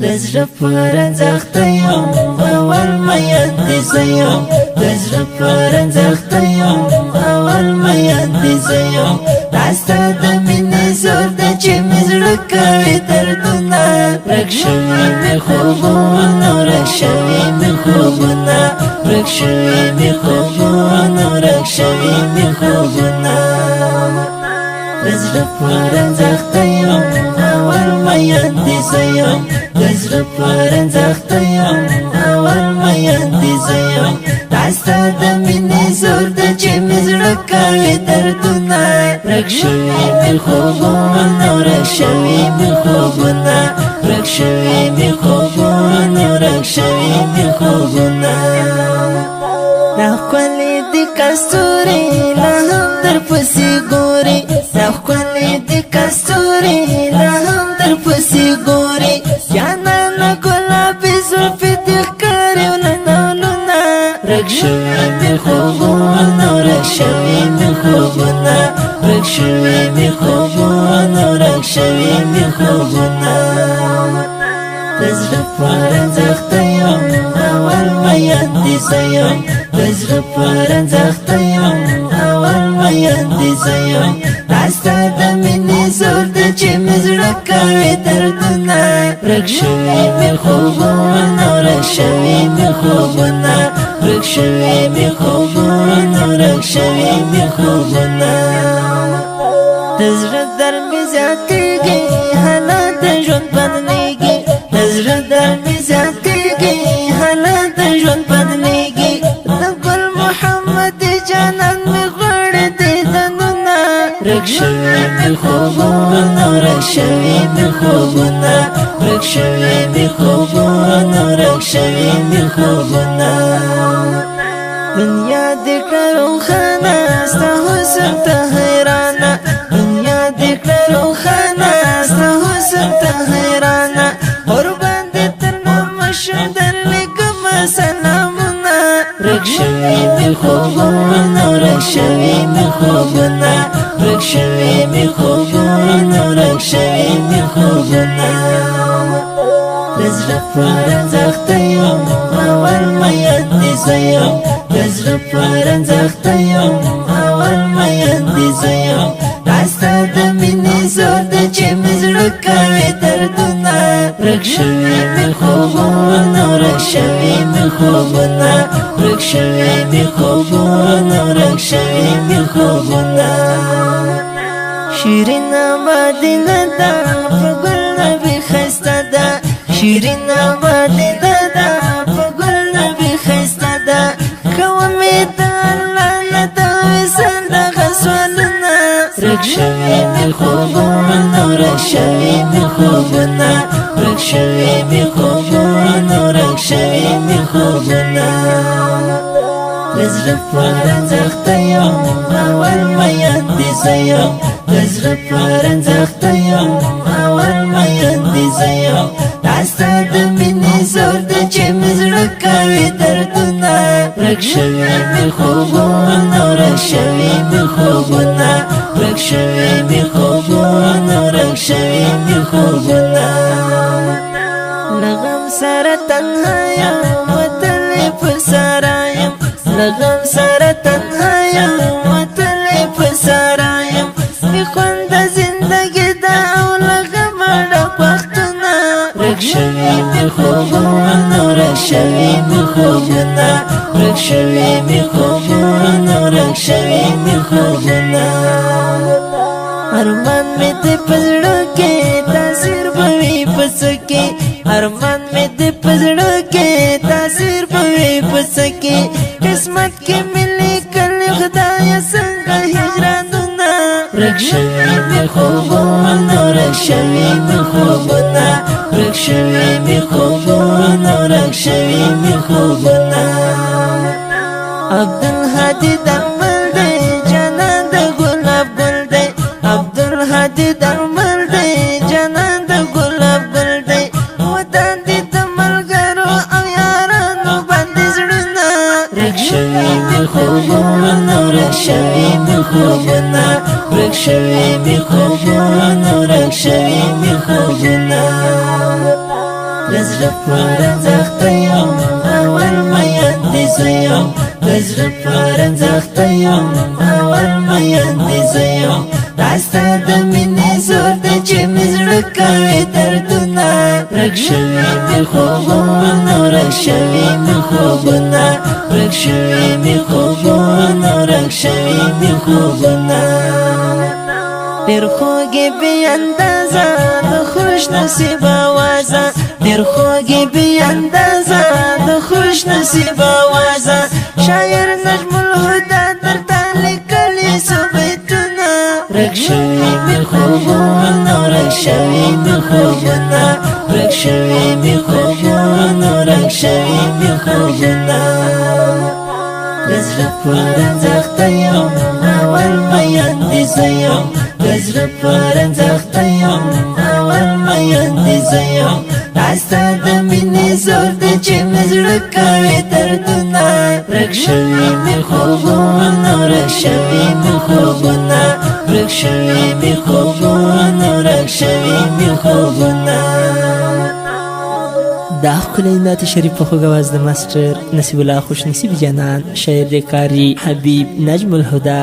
دزړه پرنځخت یم اول میان دې زه یم دزړه پرنځخت یم اول میان دې زه یم دا ستا د مینې زور ده چې مې زړه کوي دردونه ورک شوي مې خوبونه ورک شوي مې خوبونه ورک شوي مې خوبونه ورک شوي مې خوبونه دزړه پرنځخت یم اول میان دې زه یم دزړه پرنځخت یم اول میان دې زه یم دا ستا د مینې زور ده چې مې زړه کوي دردونه ورک شوي مې خوبونه ورک شوي مې خوبونه ورک شوي مې خوبونه ورک شوي مې خوبونه دا ښکلې دي کستوري لا هم درپسې ګوري دا ښکلې دي کستوري لا هم درپسې ګوري جانانه ګلابي زلفې دې ښکاري ولونه ورک شوي مې خوبونه ورک شوي مې خوبونه ورک شوي مې خوبونه ورک شوي مې خوبونه دزړه پرنځخت یم اول میان دې زه یم دزړه پرنځخت یم اول میان دې زه یم دا ستا د مینې زور ده چې مې زړه کوي دردونه ورک شوي مې خوبونه ورک شوي مې خوبونه ورک شوي مې خوبونه ورک شوي مې خوبونه د زړه درد مې زیاتېږي حالات د ژوند بدلېږي د زړه درد مې زیاتېږي حالات د ژوند بدلېږي د ګل محمد جانان مې غواړي دیدنونه ورک شوي مې خوبونه ورک شوي مې خوبونه ورک شوي مې خوبونه ورک شوي مې خوبونه دنیا دې کړه روښانه ستا حسن ته حیرانه دنیا دې کړه روښانه ستا حسن ته حیرانه ورباندې تر نامه شم درلیږمه سلامونه ورک شوي مې خوبونه ورک شوي مې خوبونه ورک شوي مې خوبونه ورک شوي مې خوبونه دزړه پرنځخت یم اول میان دې زه یم دزړه پرنځخت یم اول میان دې زه یم دا ستا د مینې زور ده چې مې زړه کوي دردونه ورک شوي مې خوبونه ورک شوي مې خوبونه ورک شوي مې خوبونه ورک شوي مې خوبونه شیرینه مدینه ده په ګل نبي ښایسته ده شیرینه مدینه ده په ګل نبي ښایسته ده کوه مې د الله نه د وصال دغه سوالونه ورک شوي مې خوبونه ورک شوي مې خوبونه ورک شوي مې خوبونه ورک شوي مې خوبونه دزړه پرنځخت یم اول میان دې زه یم دزړه پرنځخت یم اول میان دې زه یم دا ستا د مینې زور ده چې مې زړه کوي دردونه ورک شوي مې خوبونه ورک شوي مې خوبونه ورک شوي مې خوبونه ورک شوي مې خوبونه له غم سره تنها یم وتلی په سارا یم له غم سره تنها یم وتلی په سارا یم بې خونده زندګي ده او له غمه ډک وختونه ورک شوي مې خوبونه ورک شوي مې خوبونه ورک شوي مې خوبونه ورک شوي مې خوبونه ارمان مې دې په زړه کې تاثیر به وي په څه کې ارمان مې دې په زړه کې تاثیر به وي په څه کې قسمت کې مې لیکلي خدایه څنګه هجرانونه ورک شوي مې خوبونه ورک شوي مې خوبونه ورک شوي مې خوبونه ورک شوي مې خوبونه عبدالهادي درمل دی جانان د ګلاب ګل دی عبدالهادي درمل دی جانان د ګلاب ګل دی ودان دي د ملګرو او یارانو باندې زړونه ورک شوي مې خوبونه ورک شوي مې خوبونه ورک شوي مې خوبونه ورک شوي مې خوبونه دزر پرنځخت یم اول مین دې زه یم دزر پرنځخت یم اول مین دې زه یم دا ستا د مینې زور دی چې مې زړه کوي دردونه ورک شوي مې خوبونه ورک شوي مې خوبونه ورک شوي مې خوبونه ورک شوي مې خوبونه ډېر خوږې بې اندازه د خوش نصیب اوازه ډېر خوږې بې اندازه د خوش نصیب اوازه شاعر نجم الهدى درته لیکلي څو بیتونه ورک شوي مې خوبونه ورک شوي مې خوبونه ورک شوي مې خوبونه ورک شوي مې خوبونه د زړه پرنځخت یم اول مین دې زه یم د زړه پرنځخت یم اول مین دې زه یم دا ستا د مینې زور دی چې مې زړه کوي دردونه ورک شوي مې خوبونه ورک شوي مې خوبونه ورک شوي مې خوبونه ورک شوي مې خوبونه دا ښکلی نعت شریف په خوږ اواز د ماسټر نصیب الله خوش نصیب جانان شاعر ریکاري حبیب نجم الهدى